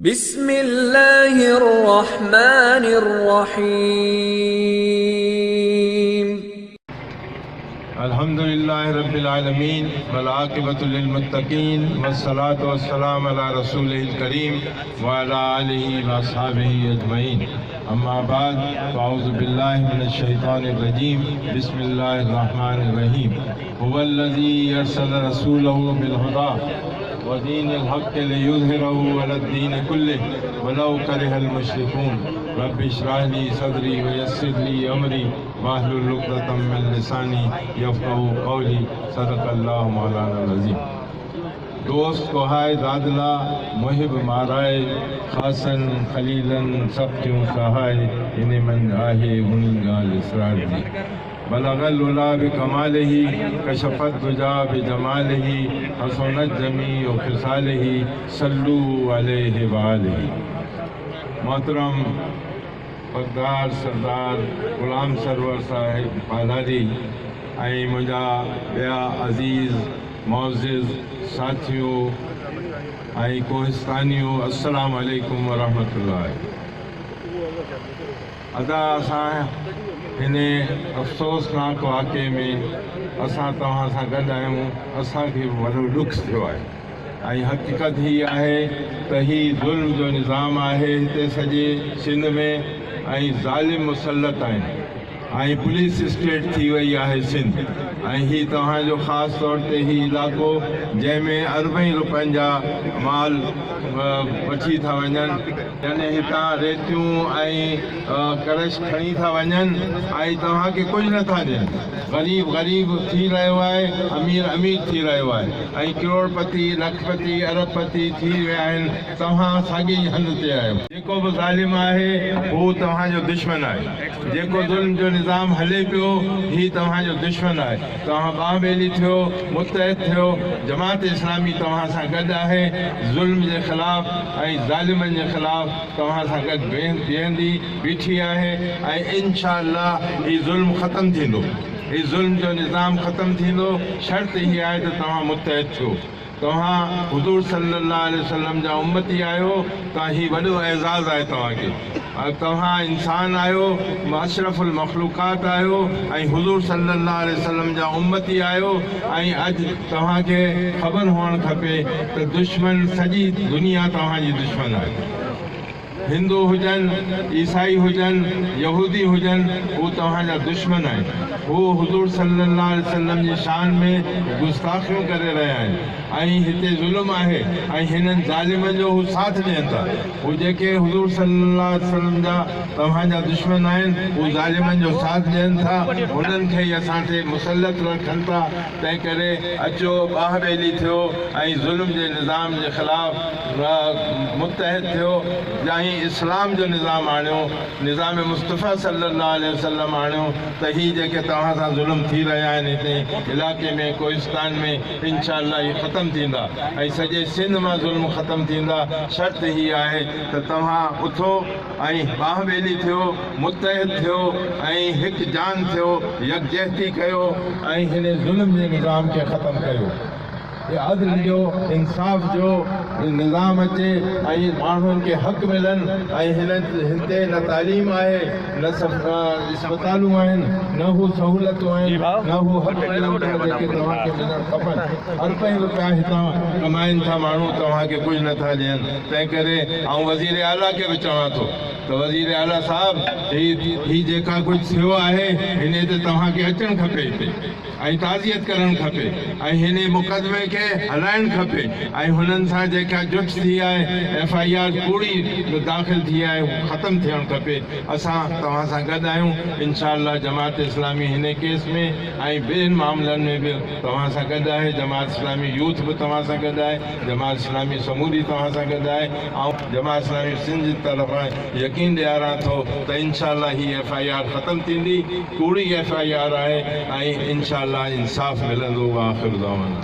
बिस्मिल्लाहिर्रहमानिर्रहीम। अल्हम्दुलिल्लाहि रब्बिल आलमीन वल आक़िबतु लिल मुत्तक़ीन वस्सलातु वस्सलामु अला रसूलिल करीम व अला आलिहि व अस्हाबिहि अजमईन। अम्मा बाद फ़अऊज़ु बिल्लाहि मिनश शैतानिर रजीम। बिस्मिल्लाहिर रहमानिर रहीम। हुवल्लज़ी अरसला रसूलहु बिल हुदा व दीनिल हक़्क़ि लियुज़हिरहु अलद्दीनि कुल्लिहि वलौ करिहल मुश्रिकून। रब्बि इश्रह ली सदरी व यस्सिर ली अमरी वाहलुल उक़दतम मिन लिसानी यफ़क़हू क़ौली। सदक़ल्लाहु मौलाना अज़ीम। दोस्त कोहाय दादला मुहिब माराए खासन खलीलन सब क्यों सहाय इन्हें मन आहे उन गाल इसरार दी। बलगल उला बिकमालिही कशफत दुजा बिजमालिही हसनत जमी व खिसालिही सल्लू अलैहि व आलिही। मोहतरम पगदार सरदार गुलाम सरवर साहिब पालारी ऐं मुंहिंजा ॿिया अज़ीज़ मोअज़्ज़िज़ साथियों ऐं कोहिस्तानियों, अस्सलामु अलैकुम वरहमतुल्लाहि। अदा असां हिन अफ़सोसनाक वाक़े में असां तव्हां सां गॾु आहियूं। असांखे वॾो ॾुखु थियो आहे ऐं हक़ीक़त हीअ आहे त हीउ ज़ुल्म जो निज़ाम आहे हिते सॼे सिंध में ऐं ज़ालिम मुसलत आहिनि ऐं पुलिस स्टेट थी वई आहे सिंध। ऐं हीअ तव्हांजो ख़ासि तौर ते हीउ इलाइक़ो जंहिंमें अरबनि रुपयनि जा माल वठी था वञनि, यानी हितां रेतियूं ऐं करश खणी था वञनि ऐं तव्हांखे कुझु नथा ॾियनि। ग़रीब ग़रीब थी रहियो आहे, अमीर अमीर थी रहियो आहे ऐं करोड़पति लखपति अरबपति थी विया आहिनि। तव्हां साॻी हंध ते आहियो। जेको बि ज़ालिम आहे हू तव्हांजो दुश्मन आहे। जेको ज़ुल्म जो निज़ाम हले पियो हीउ तव्हांजो दुश्मन आहे। तव्हां ॿाह ॿेली थियो, मुतहद थियो। जमात इस्लामी तव्हां सां गॾु आहे। ज़ुल्म जे ख़िलाफ़ ऐं ज़ालिमनि जे ख़िलाफ़ तव्हां सां गॾु बीहंदी बीठी आहे ऐं इंशा अल्लाह हीउ ज़ुल्म ख़तमु थींदो। हीउ ज़ुल्म जो निज़ाम ख़तमु थींदो। शर्त हीअ आहे त तव्हां मुतहद थियो। तव्हां हुज़ूर सल्लल्लाहु अलैहि वसल्लम जा उम्मती आहियो। तव्हां हीउ वॾो एज़ाज़ आहे तव्हांखे। तव्हां इंसान आहियो, अशरफुल मख़लूक़ात आहियो ऐं हुज़ूर सल्लल्लाहु अलैहि वसल्लम जा उम्मती आहियो। ऐं अॼु तव्हांखे ख़बर हुअणु खपे त दुश्मन सॼी दुनिया तव्हांजी दुश्मन आहे। हिंदू हुजनि, ईसाई हुजनि, यहूदी हुजनि, हू तव्हांजा दुश्मन आहिनि। हू हुज़ूर सल्लल्लाहु अलैहि वसल्लम जी शान में गुस्ताखियूं करे रहिया आहिनि ऐं हिते ज़ुल्म आहे ऐं हिननि ज़ालिमनि जो हू साथ ॾियनि था। हू जेके हुज़ूर सल्लल्लाहु अलैहि वसल्लम जा तव्हांजा दुश्मन आहिनि, हू ज़ालिमनि जो साथ ॾियनि था। हुननि खे ई असां ते मुसलत रखनि था। तंहिं करे अचो, ॿाह ॿेली थियो ऐं ज़ुल्म जे निज़ाम जे ख़िलाफ़ मुतहद थियो। ऐं इस्लाम जो निज़ाम आणियो, निज़ाम मुस्तफ़ा सल्लल्लाहु अलैहि वसल्लम आणियो त हीअ जेके तव्हां सां ज़ुल्म थी रहिया आहिनि हिते इलाइक़े में कोहिस्तान में, इंशा अल्लाह इहे ख़तमु थींदा ऐं सॼे सिंध मां ज़ुल्म ख़तमु थींदा। शर्त हीअ आहे त तव्हां उथो ऐं ॿाह ॿेली थियो, मुतहद थियो ऐं हिकु जान थियो, यकजहती कयो ऐं हिन ज़ुल्म जे निज़ाम खे ख़तमु कयो। अदल जो, इंसाफ़ जो निज़ाम अचे ऐं माण्हुनि खे हक़ मिलनि। ऐं हिते न तालीम आहे, न अस्पतालूं आहिनि, न हू सहूलियतूं आहिनि, न हू हक़ जेके तव्हांखे मिलणु खपनि। अरबनि रुपया हितां कमाइनि था माण्हू, तव्हांखे कुझु नथा ॾियनि। तंहिं करे ऐं वज़ीर आला खे बि चवां थो त वज़ीर आला साहिबु, हीअ जेका कुझु थियो आहे हिन ते तव्हांखे अचणु खपे हिते ऐं ताज़ियत करणु खपे ऐं हिन मुक़दमे खे हलाइणु खपे ऐं हुननि सां जेका जुठ थी आहे, FIR पूरी दाख़िल थी आहे, ख़तमु थियणु खपे। असां तव्हां सां गॾु आहियूं। इंशा अल्लाह जमात इस्लामी हिन केस में ऐं ॿियनि मामलनि में बि तव्हां सां गॾु आहे। जमात इस्लामी यूथ बि तव्हां सां गॾु आहे। जमात इस्लामी समूरी तव्हां सां गॾु आहे ऐं जमात इस्लामी सिंध जी तरफ़ां यकीन ॾियारां थो त इंशा अल्लाह हीअ FIR ख़तमु थींदी। कूड़ी FIR आहे ऐं इंशा अल्लाह इंसाफ़ मिलंदो। आख़िर दवाना।